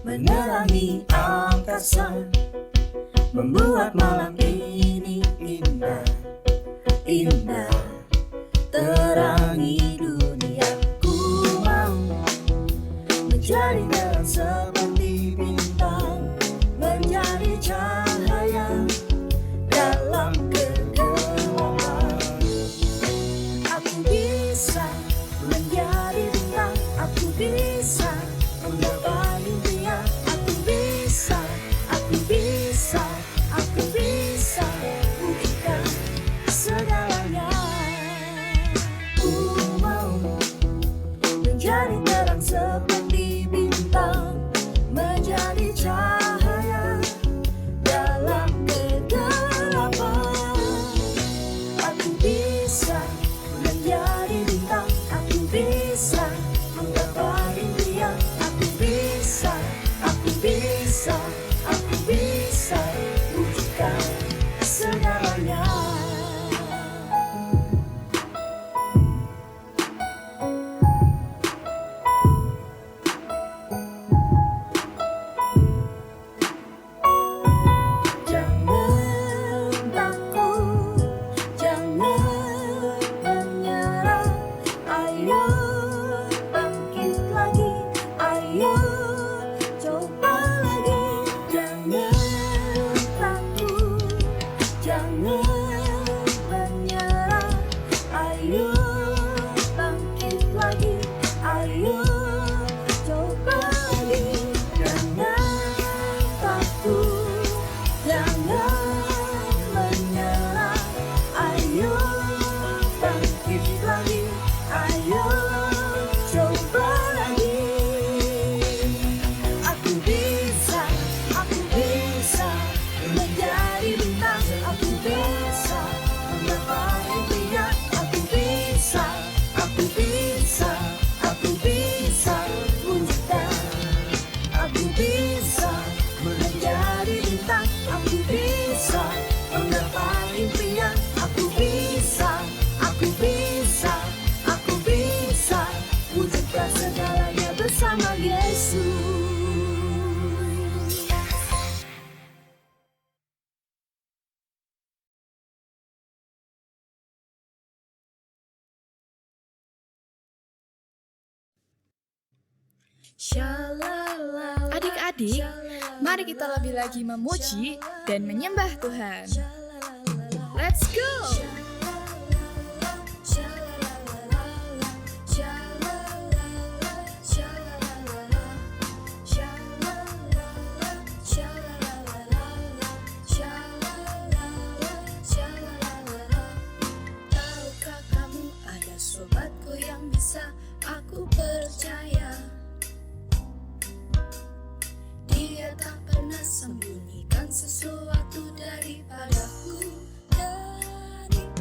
menerangi angkasa, membuat malam ini indah, indah, terangi dunia. Ku mau menjadi terang seperti bintang, menjadi cahaya dalam kegelapan. Aku bisa menjadi bintang, aku bisa menggapai impian, aku bisa, aku bisa, aku bisa wujudkan segalanya. Ku mau menjadi terang seperti bintang, menjadi cahaya dalam kegelapan. Aku bisa menjadi bintang, aku bisa menggapai impian, aku bisa, aku bisa, aku bisa wujudkan segalanya. Jangan takut, jangan menyerah. Ayo bangkit lagi, ayo coba lagi. Jangan takut, jangan menyerah. Ayo bangkit lagi, ayo coba lagi. Jangan takut, jangan menyerah. Ayo bangkit lagi, ayo coba lagi. Aku bisa menjadi bintang, aku bisa menggapai impian, aku bisa, aku bisa, aku bisa wujudkan. Aku bisa menjadi bintang, aku bisa menggapai impian, aku bisa, aku bisa, aku bisa wujudkan segalanya bersama Yesus. Adik-adik, mari kita lebih lagi memuji dan menyembah Tuhan. Let's go! Tahukah kamu ada sobatku yang bisa aku percaya? Dia tak pernah sembunyikan sesuatu daripadaku, dariku.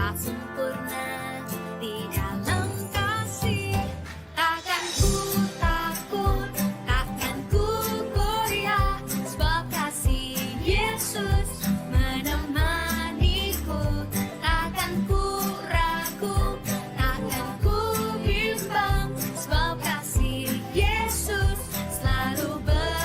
tak sempurna di dalam kasih. Takkan ku takut, takkan ku goyah, sebab kasih Yesus menemaniku. Takkan ku ragu, takkan ku bimbang, sebab kasih Yesus selalu bersamaku.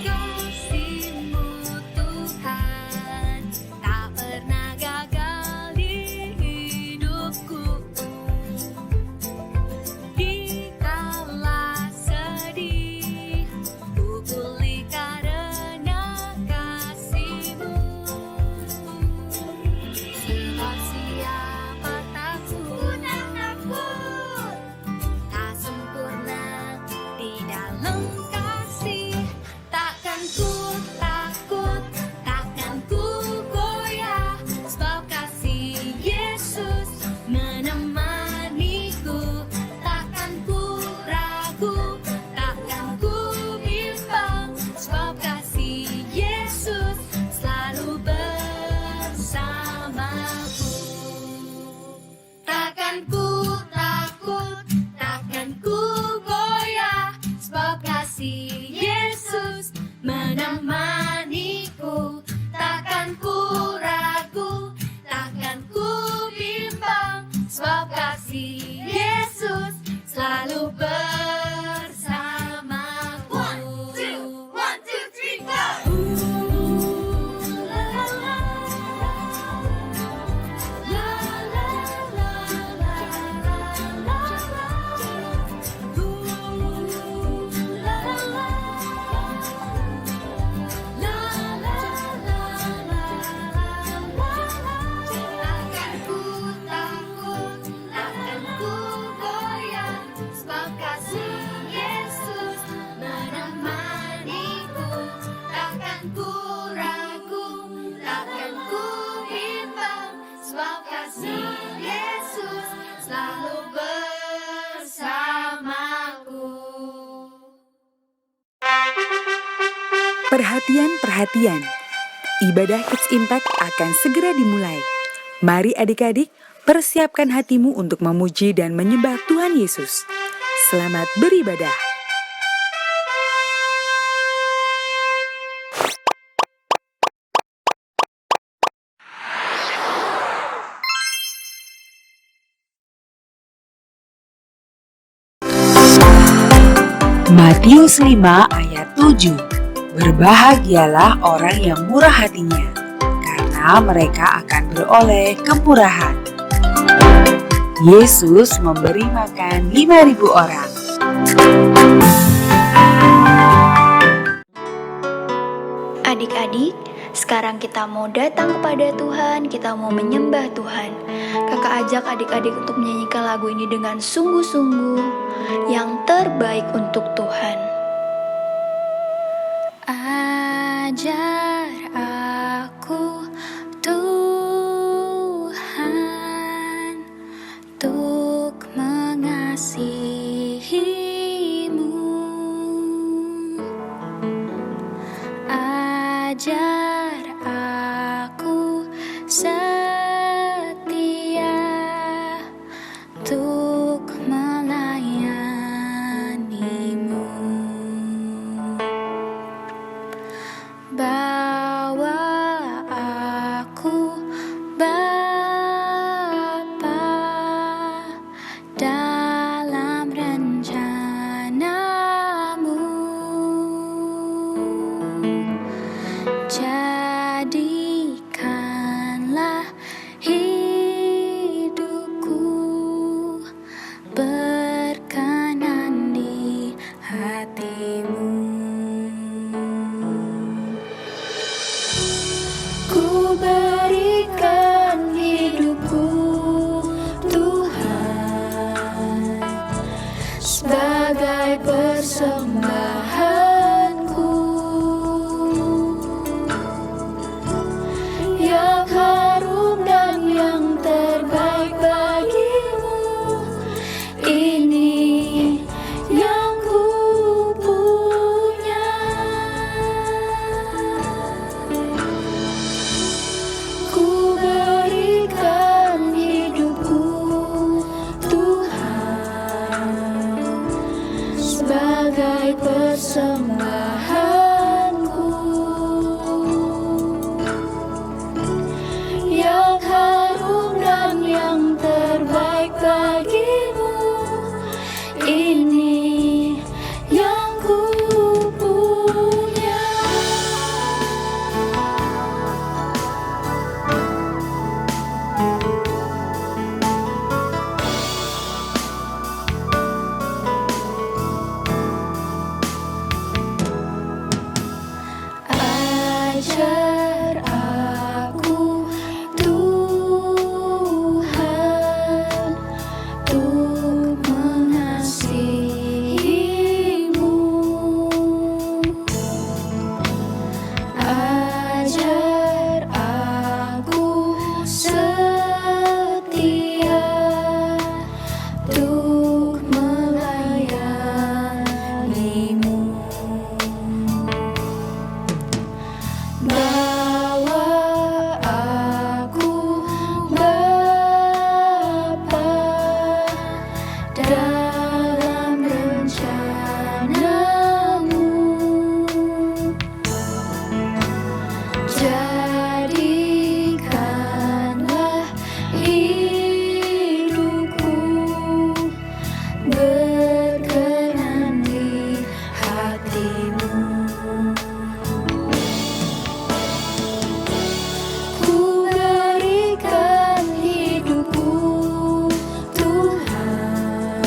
Kasih-Mu Tuhan tak pernah gagal di hidupku. Dikala sedih, ku pulih karena kasih-Mu. Sebab siapa takut, tak sempurna di dalam kasih. Takkan ku takut, takkan ku goyah, sebab kasih Yesus menemaniku. Takkan ku ragu, takkan ku bimbang, sebab kasih Yesus selalu bersamaku. Takkan ku takut, takkan ku goyah, sebab kasih Yesus menemaniku. Takkan ku ragu, takkan ku bimbang, sebab kasih Yesus selalu bersamaku. One, two, three, go! Takkan ku takut, takkan ku goyah, sebab kasih Yesus menemaniku. Takkan ku ragu, takkan ku bimbang, sebab kasih Yesus selalu bersamaku. Perhatian, ibadah Kids Impact akan segera dimulai. Mari adik-adik, persiapkan hatimu untuk memuji dan menyembah Tuhan Yesus. Selamat beribadah. Matius 5 ayat 7. Berbahagialah orang yang murah hatinya, karena mereka akan beroleh kemurahan. Yesus memberi makan 5.000 orang. Adik-adik, sekarang kita mau datang kepada Tuhan, kita mau menyembah Tuhan. Kakak ajak adik-adik untuk menyanyikan lagu ini dengan sungguh-sungguh yang terbaik untuk Tuhan. Ajar aku Tuhan untuk mengasihi-Mu. Ajar aku setia untuk melayani-Mu. Bawa aku Bapa dalam rencana-Mu. Jadikanlah hidupku berkenan di hati-Mu. Ku berikan hidupku Tuhan sebagai persembahan persembahanku yang harum dan yang terbaik bagimu. Ini yang ku punya. Ajar aku Tuhan untuk mengasihimu. Ajar aku setia untuk melayanimu. Bawa aku Bapa dalam rencanamu. Jadikanlah hidupku berkenan di hatimu. Ku berikan hidupku Tuhan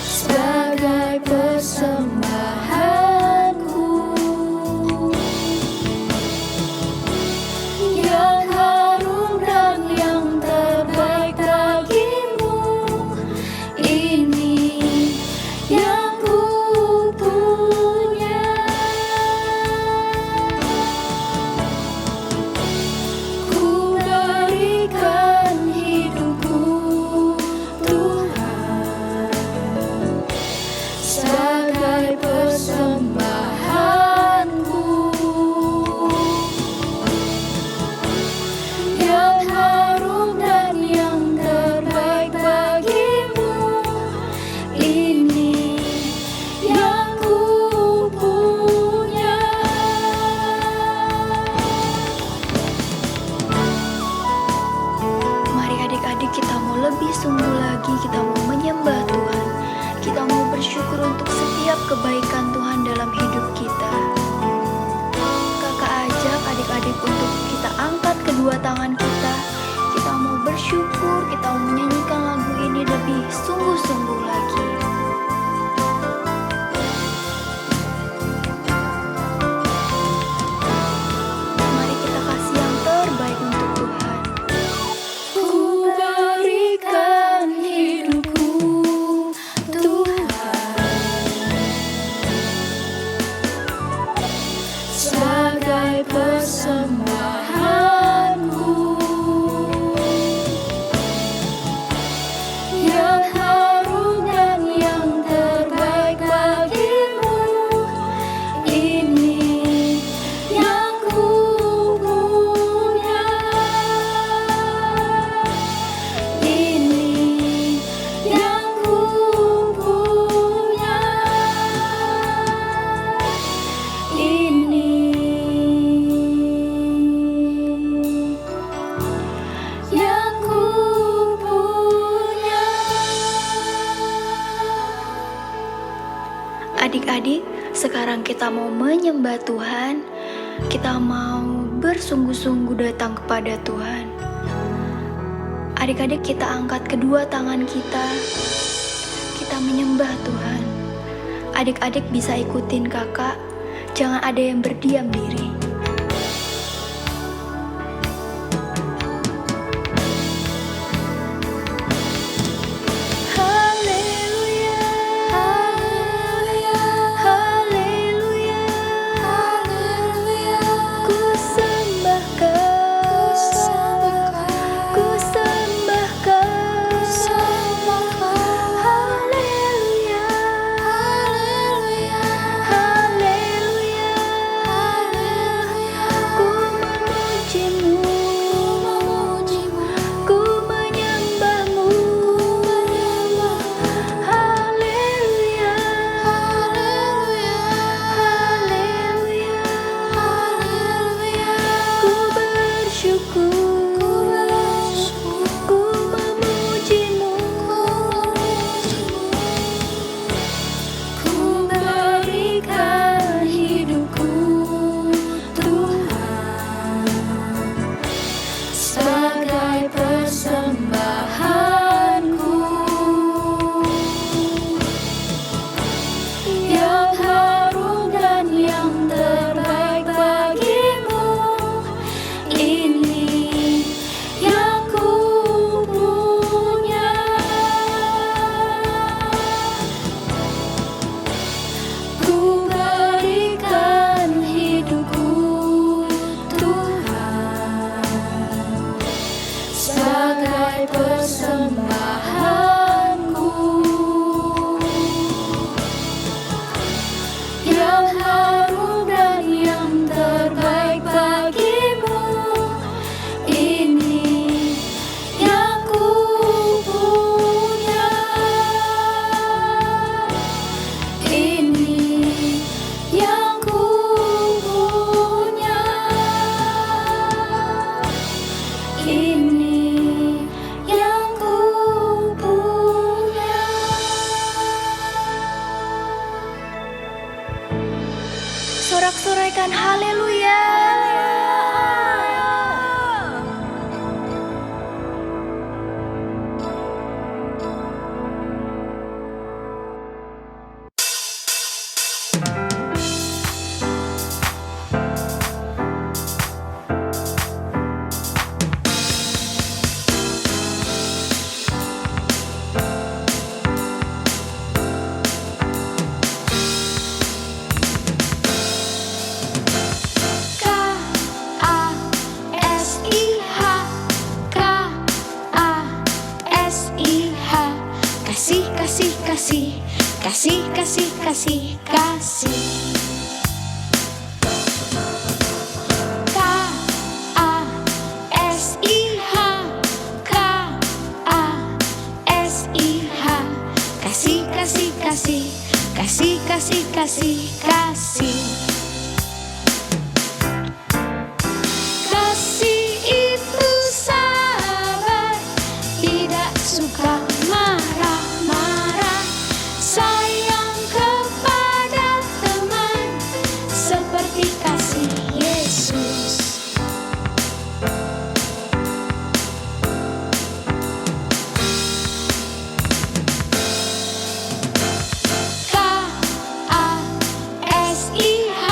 sebagai persembahanku yang harum dan yang terbaik bagimu. Ini yang ku punya. Ku berikan hidupku Tuhan sebagai persembahanku yang harum dan yang terbaik bagimu. Ini yang ku punya. Mari adik-adik, kita mau lebih sungguh lagi, kita mau menyembah Tuhan. Kita mau bersyukur untuk setiap kebaikan Tuhan dalam hidup kita. Kakak ajak adik-adik untuk kita angkat kedua tangan kita. Kita mau bersyukur, kita mau menyanyikan lagu ini lebih sungguh-sungguh lagi. Mari kita kasih yang terbaik untuk Tuhan. Ku berikan hidupku Tuhan sebagai persembahanku yang harum dan yang terbaik bagimu. Ini yang ku punya. Ini yang ku punya. Ini yang ku punya. Adik-adik, sekarang kita mau menyembah Tuhan. Kita mau bersungguh-sungguh datang kepada Tuhan. Adik-adik, kita angkat kedua tangan kita. Kita menyembah Tuhan. Adik-adik bisa ikutin kakak. Jangan ada yang berdiam diri. Haleluya, haleluya, haleluya, haleluya. Ku sembahkan, ku sembahkan, haleluya, haleluya, haleluya, sorak-sorai haleluya. Kasih, kasih, kasih, kasih, kasih, kasih, kasih. K-A-S-I-H, K-A-S-I-H. Kasih, kasih, kasih, kasih, kasih, kasih, kasih. Kasih itu sabar, tidak suka marah-marah, sayang kepada teman, seperti kasih Yesus. K-A-S-I-H,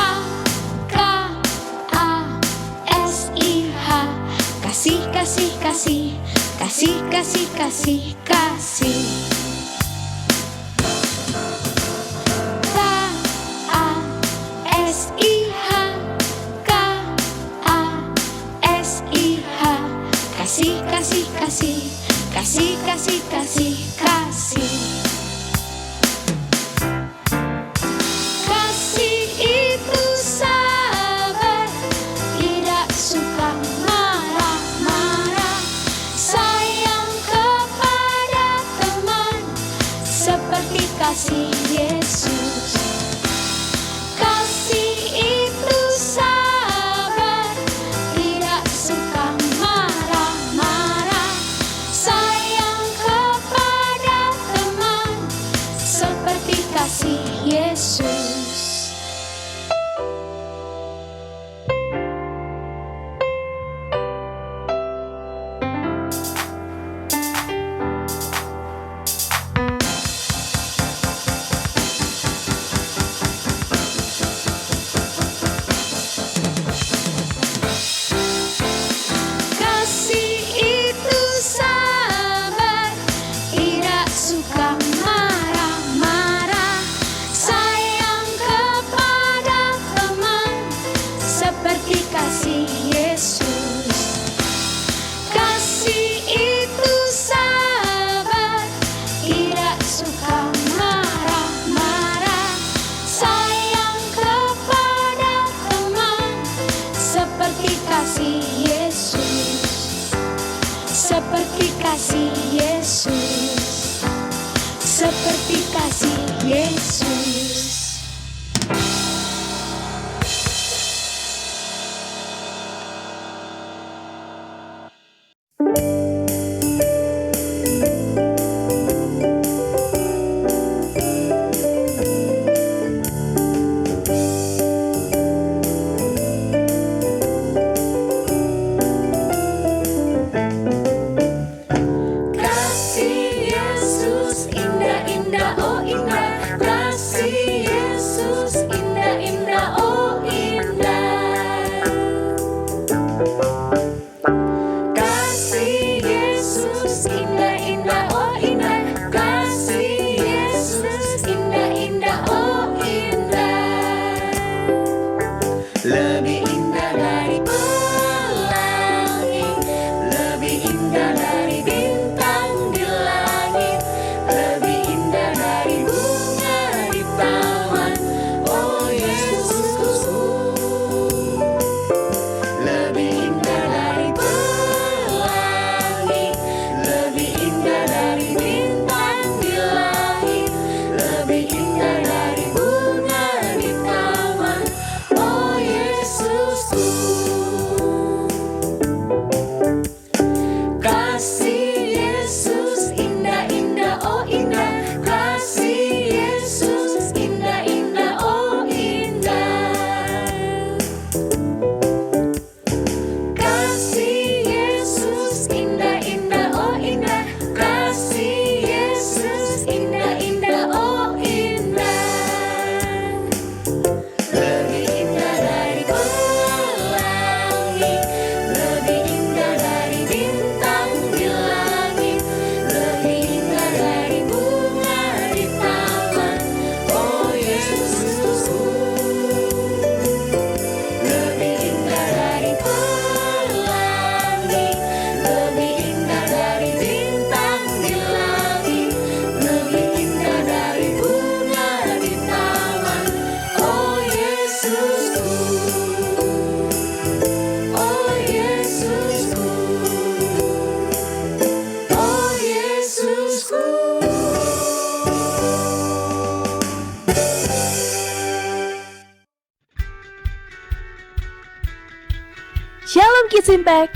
Kids Impact.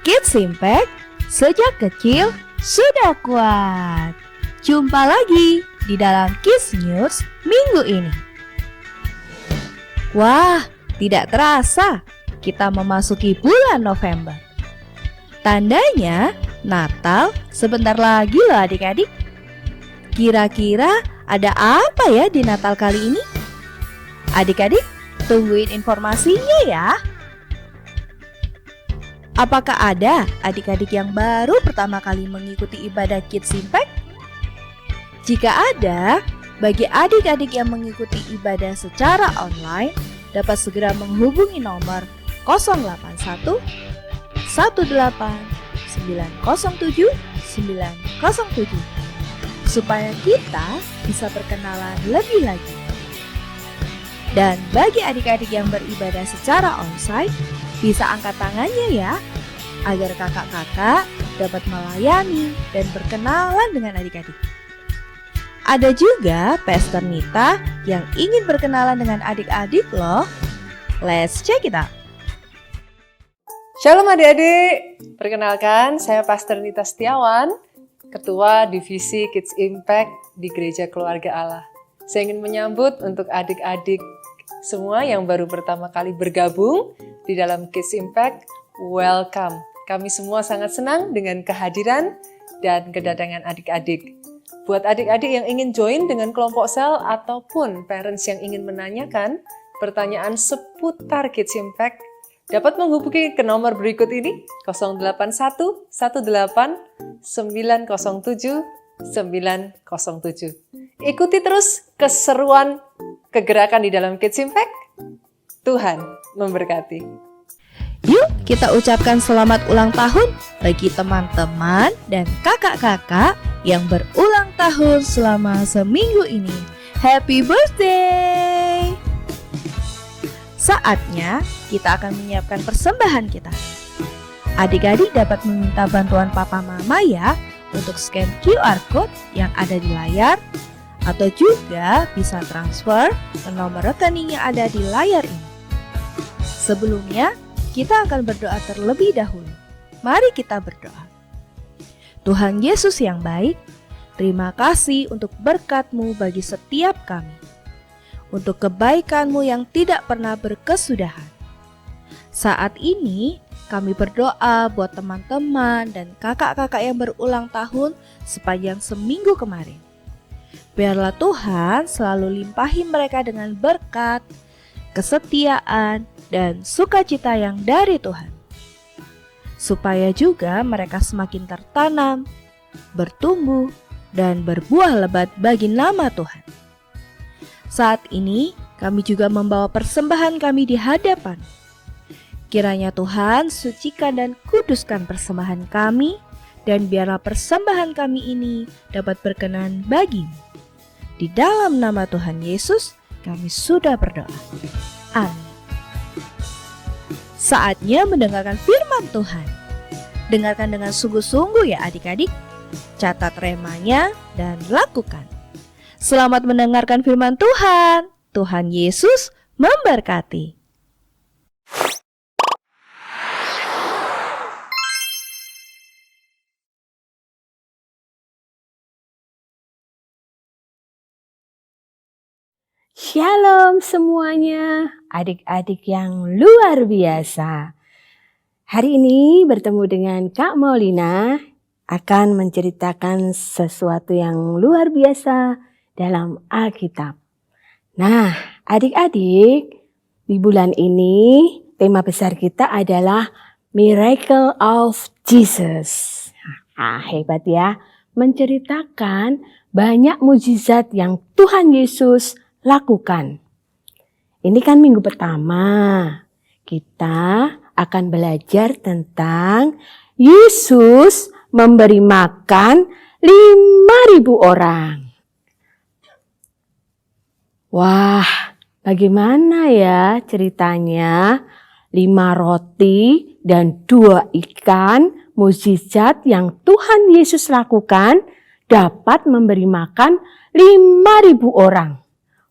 Kids Impact, sejak kecil sudah kuat. Jumpa lagi di dalam Kids News minggu ini. Wah, tidak terasa kita memasuki bulan November. Tandanya Natal sebentar lagi loh adik-adik. Kira-kira ada apa ya di Natal kali ini? Adik-adik, tungguin informasinya ya. Apakah ada adik-adik yang baru pertama kali mengikuti ibadah Kids Impact? Jika ada, bagi adik-adik yang mengikuti ibadah secara online, dapat segera menghubungi nomor 081 18 907 907 supaya kita bisa berkenalan lebih lagi. Dan bagi adik-adik yang beribadah secara onsite, bisa angkat tangannya ya, agar kakak-kakak dapat melayani dan berkenalan dengan adik-adik. Ada juga Pastor Nita yang ingin berkenalan dengan adik-adik loh. Let's check it out. Shalom adik-adik, perkenalkan saya Pastor Nita Setiawan, Ketua Divisi Kids Impact di Gereja Keluarga Allah. Saya ingin menyambut untuk adik-adik semua yang baru pertama kali bergabung di dalam Kids Impact, welcome. Kami semua sangat senang dengan kehadiran dan kedatangan adik-adik. Buat adik-adik yang ingin join dengan kelompok sel ataupun parents yang ingin menanyakan pertanyaan seputar Kids Impact, dapat menghubungi ke nomor berikut ini 081 18 907 907. Ikuti terus keseruan kegerakan di dalam Kids Impact. Tuhan memberkati. Yuk kita ucapkan selamat ulang tahun bagi teman-teman dan kakak-kakak yang berulang tahun selama seminggu ini. Happy birthday! Saatnya kita akan menyiapkan persembahan kita. Adik-adik dapat meminta bantuan papa mama ya untuk scan QR code yang ada di layar, atau juga bisa transfer ke nomor rekening yang ada di layar ini. Sebelumnya, kita akan berdoa terlebih dahulu. Mari kita berdoa. Tuhan Yesus yang baik, terima kasih untuk berkat-Mu bagi setiap kami. Untuk kebaikan-Mu yang tidak pernah berkesudahan. Saat ini, kami berdoa buat teman-teman dan kakak-kakak yang berulang tahun sepanjang seminggu kemarin. Biarlah Tuhan selalu limpahi mereka dengan berkat, kesetiaan, dan sukacita yang dari Tuhan. Supaya juga mereka semakin tertanam, bertumbuh, dan berbuah lebat bagi nama Tuhan. Saat ini kami juga membawa persembahan kami di hadapan. Kiranya Tuhan sucikan dan kuduskan persembahan kami, dan biarlah persembahan kami ini dapat berkenan bagi-Mu. Di dalam nama Tuhan Yesus kami sudah berdoa. Amin. Saatnya mendengarkan firman Tuhan. Dengarkan dengan sungguh-sungguh ya adik-adik. Catat remanya dan lakukan. Selamat mendengarkan firman Tuhan. Tuhan Yesus memberkati. Shalom semuanya, adik-adik yang luar biasa. Hari ini bertemu dengan Kak Maulina akan menceritakan sesuatu yang luar biasa dalam Alkitab. Nah, adik-adik, di bulan ini tema besar kita adalah Miracle of Jesus. Hebat ya, menceritakan banyak mujizat yang Tuhan Yesus lakukan. Ini kan minggu pertama. Kita akan belajar tentang Yesus memberi makan 5.000 orang. Wah, bagaimana ya ceritanya? 5 roti dan 2 ikan mukjizat yang Tuhan Yesus lakukan dapat memberi makan 5.000 orang.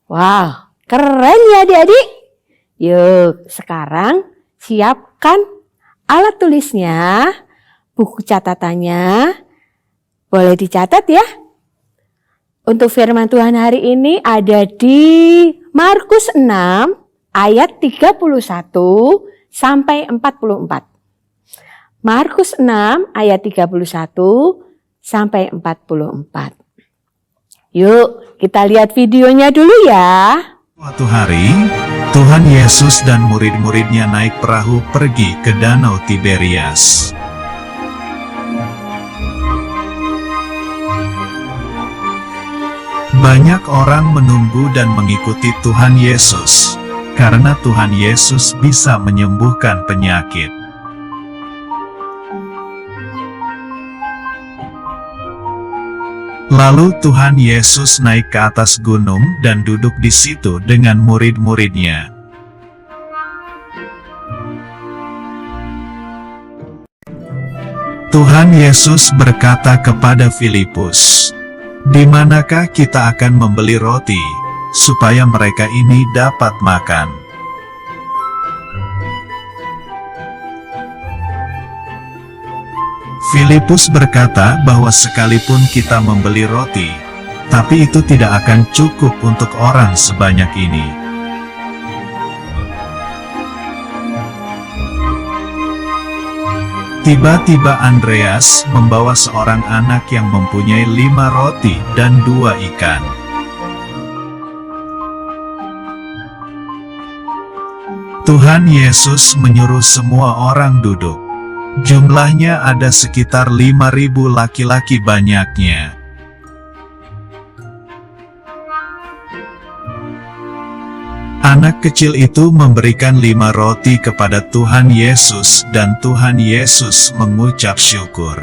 Wow, keren ya adik-adik. Yuk, sekarang siapkan alat tulisnya, buku catatannya, boleh dicatat ya. Untuk firman Tuhan hari ini ada di Markus 6 ayat 31 sampai 44. Markus 6 ayat 31 sampai 44. Yuk kita lihat videonya dulu ya. Suatu hari, Tuhan Yesus dan murid-muridnya naik perahu pergi ke Danau Tiberias. Banyak orang menunggu dan mengikuti Tuhan Yesus, karena Tuhan Yesus bisa menyembuhkan penyakit. Lalu Tuhan Yesus naik ke atas gunung dan duduk di situ dengan murid-muridnya. Tuhan Yesus berkata kepada Filipus, "Di manakah kita akan membeli roti, supaya mereka ini dapat makan?" Filipus berkata bahwa sekalipun kita membeli roti, tapi itu tidak akan cukup untuk orang sebanyak ini. Tiba-tiba Andreas membawa seorang anak yang mempunyai 5 roti dan 2 ikan. Tuhan Yesus menyuruh semua orang duduk. Jumlahnya ada sekitar 5.000 laki-laki banyaknya. Anak kecil itu memberikan 5 roti kepada Tuhan Yesus dan Tuhan Yesus mengucap syukur.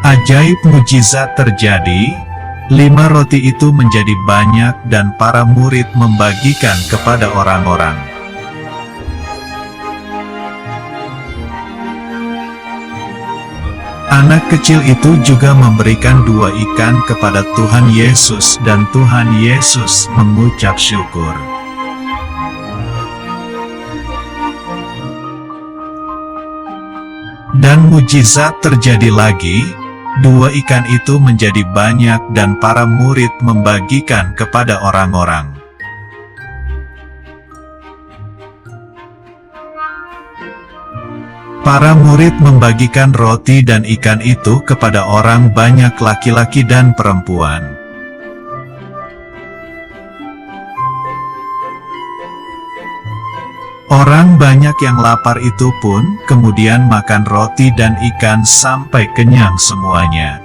Ajaib mujizat terjadi, 5 roti itu menjadi banyak dan para murid membagikan kepada orang-orang. Anak kecil itu juga memberikan 2 ikan kepada Tuhan Yesus dan Tuhan Yesus mengucap syukur. Dan mujizat terjadi lagi, 2 ikan itu menjadi banyak dan para murid membagikan kepada orang-orang. Para murid membagikan roti dan ikan itu kepada orang banyak laki-laki dan perempuan. Orang banyak yang lapar itu pun kemudian makan roti dan ikan sampai kenyang semuanya.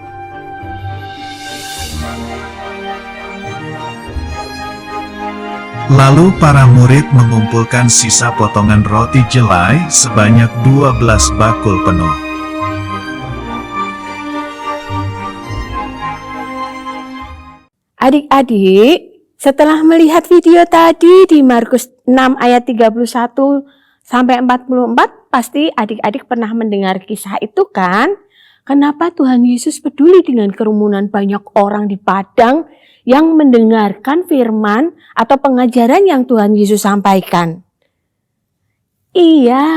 Lalu para murid mengumpulkan sisa potongan roti jelai sebanyak 12 bakul penuh. Adik-adik, setelah melihat video tadi di Markus 6 ayat 31 sampai 44, pasti adik-adik pernah mendengar kisah itu kan? Kenapa Tuhan Yesus peduli dengan kerumunan banyak orang di padang yang mendengarkan firman atau pengajaran yang Tuhan Yesus sampaikan? Iya,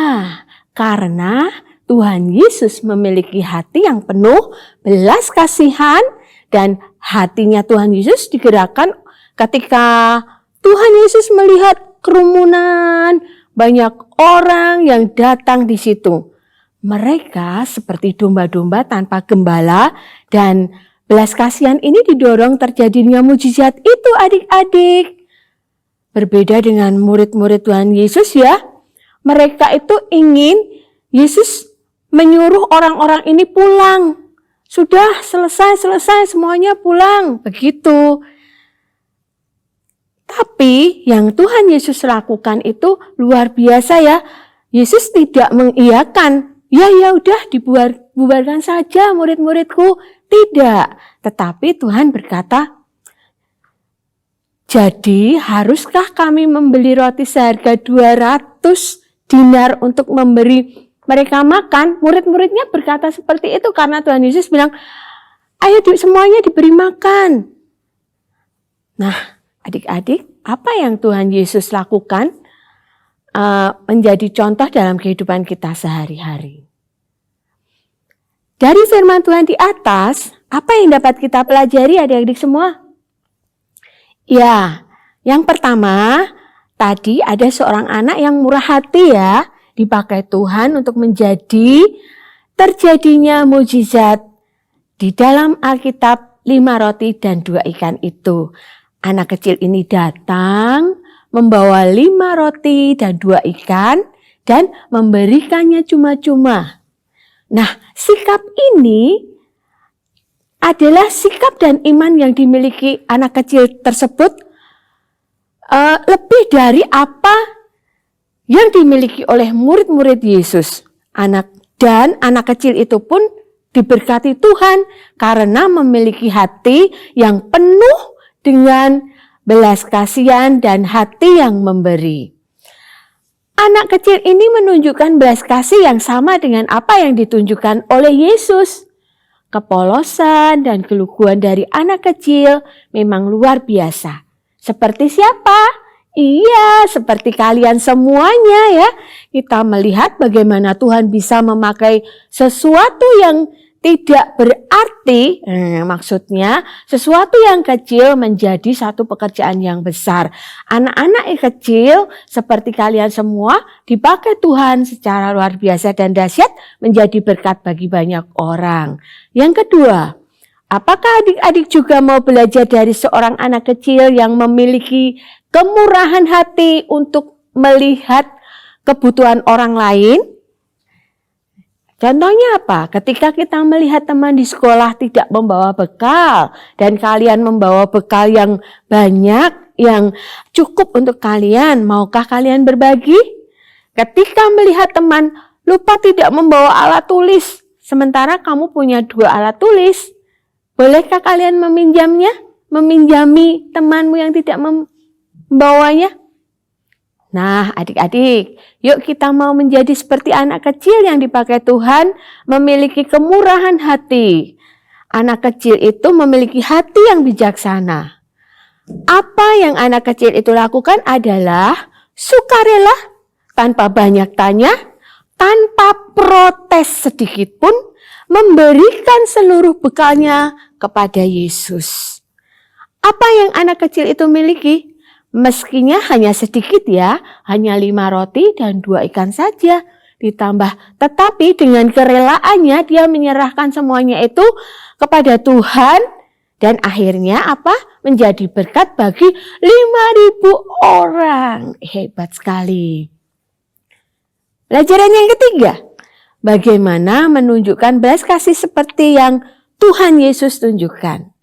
karena Tuhan Yesus memiliki hati yang penuh belas kasihan dan hatinya Tuhan Yesus digerakkan ketika Tuhan Yesus melihat kerumunan banyak orang yang datang di situ. Mereka seperti domba-domba tanpa gembala dan belas kasihan ini didorong terjadinya mujizat itu adik-adik. Berbeda dengan murid-murid Tuhan Yesus ya. Mereka itu ingin Yesus menyuruh orang-orang ini pulang. Sudah selesai semuanya pulang. Begitu. Tapi yang Tuhan Yesus lakukan itu luar biasa ya. Yesus tidak mengiyakan. Ya udah dibubarkan saja murid-muridku. Tidak. Tetapi Tuhan berkata, jadi haruskah kami membeli roti seharga 200 dinar untuk memberi mereka makan? Murid-muridnya berkata seperti itu karena Tuhan Yesus bilang, ayo semuanya diberi makan. Nah, adik-adik, apa yang Tuhan Yesus lakukan menjadi contoh dalam kehidupan kita sehari-hari. Dari firman Tuhan di atas, apa yang dapat kita pelajari adik-adik semua? Ya, yang pertama, tadi ada seorang anak yang murah hati ya, dipakai Tuhan untuk menjadi terjadinya mujizat di dalam Alkitab 5 roti dan 2 ikan itu. Anak kecil ini datang, membawa 5 roti dan 2 ikan, dan memberikannya cuma-cuma. Nah, sikap ini adalah sikap dan iman yang dimiliki anak kecil tersebut lebih dari apa yang dimiliki oleh murid-murid Yesus. Anak kecil itu pun diberkati Tuhan karena memiliki hati yang penuh dengan belas kasihan dan hati yang memberi. Anak kecil ini menunjukkan belas kasih yang sama dengan apa yang ditunjukkan oleh Yesus. Kepolosan dan keluguan dari anak kecil memang luar biasa. Seperti siapa? Iya, seperti kalian semuanya ya. Kita melihat bagaimana Tuhan bisa memakai sesuatu yang tidak berarti, maksudnya sesuatu yang kecil menjadi satu pekerjaan yang besar. Anak-anak kecil seperti kalian semua dipakai Tuhan secara luar biasa dan dahsyat menjadi berkat bagi banyak orang. Yang kedua, apakah adik-adik juga mau belajar dari seorang anak kecil yang memiliki kemurahan hati untuk melihat kebutuhan orang lain? Contohnya apa? Ketika kita melihat teman di sekolah tidak membawa bekal dan kalian membawa bekal yang banyak, yang cukup untuk kalian, maukah kalian berbagi? Ketika melihat teman lupa tidak membawa alat tulis, sementara kamu punya 2 alat tulis, bolehkah kalian meminjamnya? Meminjami temanmu yang tidak membawanya? Nah, adik-adik, yuk kita mau menjadi seperti anak kecil yang dipakai Tuhan, memiliki kemurahan hati. Anak kecil itu memiliki hati yang bijaksana. Apa yang anak kecil itu lakukan adalah sukarela, tanpa banyak tanya, tanpa protes sedikit pun, memberikan seluruh bekalnya kepada Yesus. Apa yang anak kecil itu miliki? Meskinya hanya sedikit ya, hanya 5 roti dan 2 ikan saja ditambah. Tetapi dengan kerelaannya dia menyerahkan semuanya itu kepada Tuhan. Dan akhirnya apa? Menjadi berkat bagi 5.000 orang. Hebat sekali. Pelajaran yang ketiga, bagaimana menunjukkan belas kasih seperti yang Tuhan Yesus tunjukkan.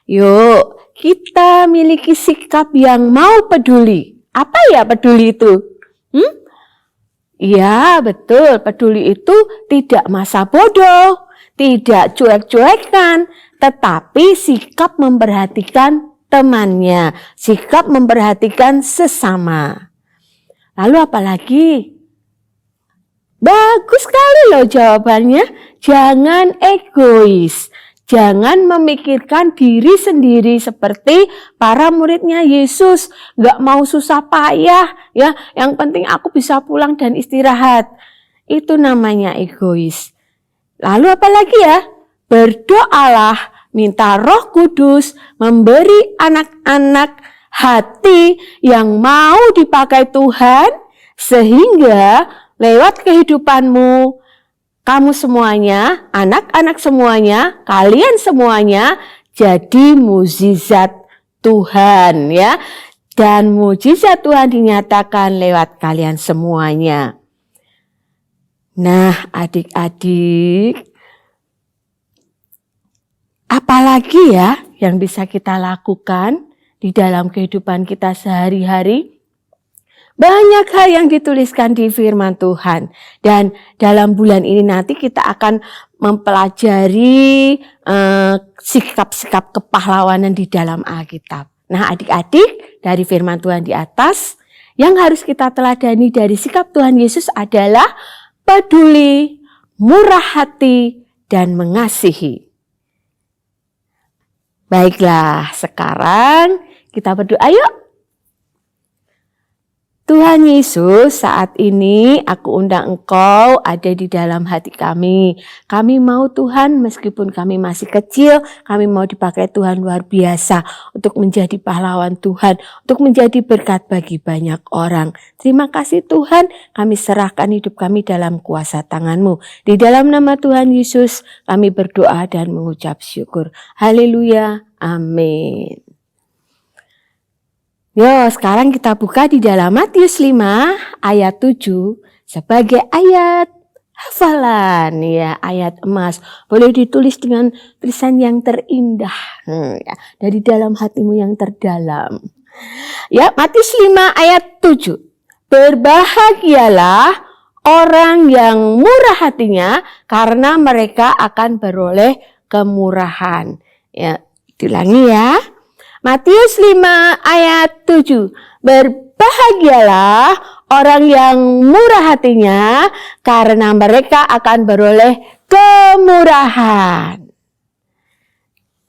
Yuk, kita miliki sikap yang mau peduli. Apa ya peduli itu? Ya, betul. Peduli itu tidak masa bodoh, tidak cuek-cuekan, tetapi sikap memperhatikan temannya, sikap memperhatikan sesama. Lalu apa lagi? Bagus sekali loh jawabannya. Jangan egois. Jangan memikirkan diri sendiri seperti para muridnya Yesus. Gak mau susah payah, ya. Yang penting aku bisa pulang dan istirahat. Itu namanya egois. Lalu apa lagi ya? Berdoalah, minta Roh Kudus memberi anak-anak hati yang mau dipakai Tuhan, sehingga lewat kehidupanmu, kamu semuanya, anak-anak semuanya, kalian semuanya jadi mukjizat Tuhan ya. Dan mukjizat Tuhan dinyatakan lewat kalian semuanya. Nah, adik-adik, apalagi ya yang bisa kita lakukan di dalam kehidupan kita sehari-hari? Banyak hal yang dituliskan di firman Tuhan. Dan dalam bulan ini nanti kita akan mempelajari sikap-sikap kepahlawanan di dalam Alkitab. Nah, adik-adik, dari firman Tuhan di atas, yang harus kita teladani dari sikap Tuhan Yesus adalah peduli, murah hati, dan mengasihi. Baiklah, sekarang kita berdoa yuk. Tuhan Yesus, saat ini aku undang Engkau ada di dalam hati kami. Kami mau Tuhan, meskipun kami masih kecil, kami mau dipakai Tuhan luar biasa untuk menjadi pahlawan Tuhan, untuk menjadi berkat bagi banyak orang. Terima kasih Tuhan, kami serahkan hidup kami dalam kuasa tangan-Mu. Di dalam nama Tuhan Yesus, kami berdoa dan mengucap syukur. Haleluya, amin. Yo, sekarang kita buka di dalam Matius 5 ayat 7 sebagai ayat hafalan, ya, ayat emas. Boleh ditulis dengan tulisan yang terindah, ya, dari dalam hatimu yang terdalam. Ya, Matius 5 ayat 7. Berbahagialah orang yang murah hatinya, karena mereka akan beroleh kemurahan. Ya, diulangi ya. Matius 5 ayat 7. Berbahagialah orang yang murah hatinya, karena mereka akan beroleh kemurahan.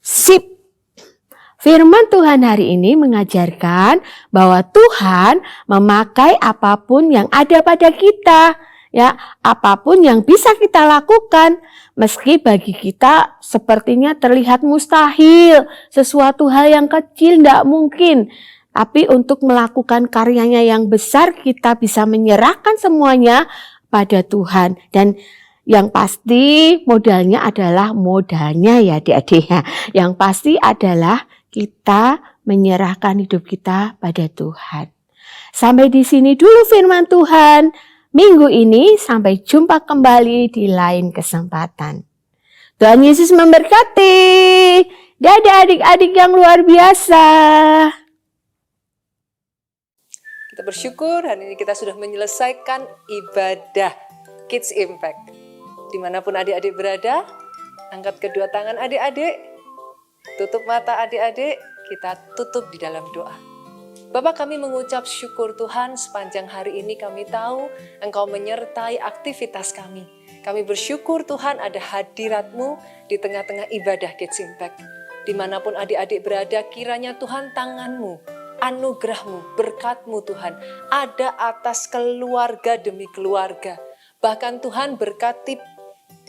Sip. Firman Tuhan hari ini mengajarkan bahwa Tuhan memakai apapun yang ada pada kita. Ya, apapun yang bisa kita lakukan, meski bagi kita sepertinya terlihat mustahil, sesuatu hal yang kecil tidak mungkin. Tapi untuk melakukan karyanya yang besar, kita bisa menyerahkan semuanya pada Tuhan. Dan yang pasti modalnya ya adik-adik. Yang pasti adalah kita menyerahkan hidup kita pada Tuhan. Sampai di sini dulu firman Tuhan minggu ini, sampai jumpa kembali di lain kesempatan. Tuhan Yesus memberkati. Dadah adik-adik yang luar biasa. Kita bersyukur hari ini kita sudah menyelesaikan ibadah Kids Impact. Dimanapun adik-adik berada, angkat kedua tangan adik-adik, tutup mata adik-adik, kita tutup di dalam doa. Bapak, kami mengucap syukur Tuhan, sepanjang hari ini kami tahu Engkau menyertai aktivitas kami. Kami bersyukur Tuhan ada hadirat-Mu di tengah-tengah ibadah Kids Impact. Dimanapun adik-adik berada, kiranya Tuhan tangan-Mu, anugerah-Mu, berkat-Mu Tuhan ada atas keluarga demi keluarga. Bahkan Tuhan berkati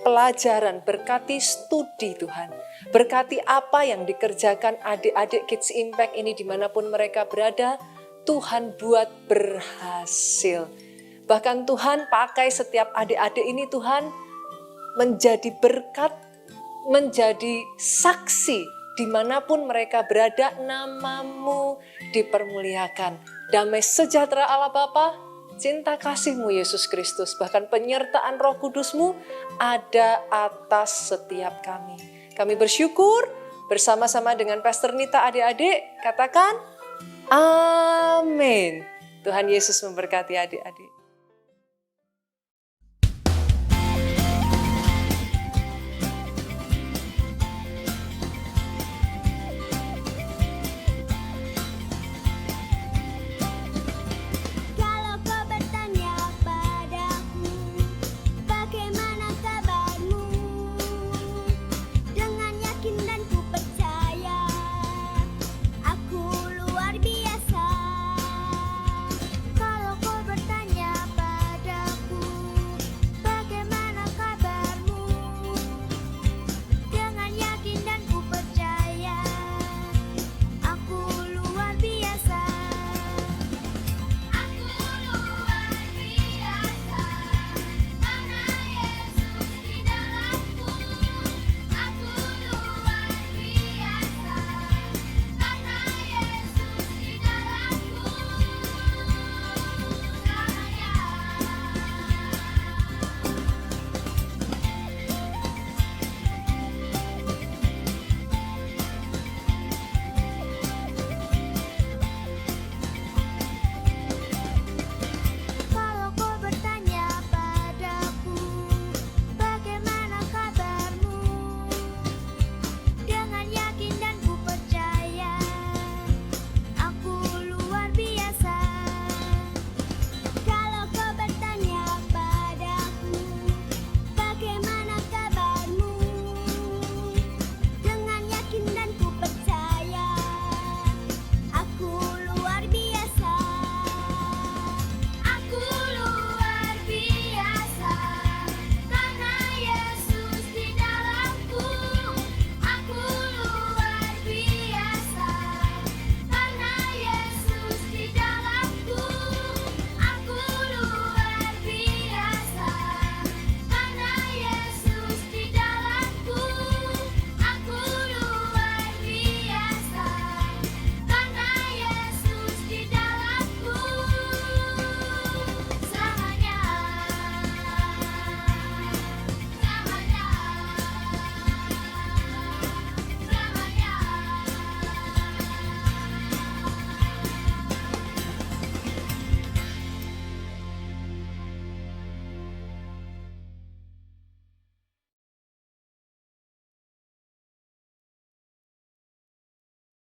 pelajaran, berkati studi Tuhan. Berkati apa yang dikerjakan adik-adik Kids Impact ini dimanapun mereka berada, Tuhan buat berhasil. Bahkan Tuhan pakai setiap adik-adik ini Tuhan menjadi berkat, menjadi saksi dimanapun mereka berada, nama-Mu dipermuliakan. Damai sejahtera Allah Bapa, cinta kasih-Mu Yesus Kristus, bahkan penyertaan Roh Kudus-Mu ada atas setiap kami. Kami bersyukur bersama-sama dengan Pastor Nita adik-adik, katakan amin. Tuhan Yesus memberkati adik-adik.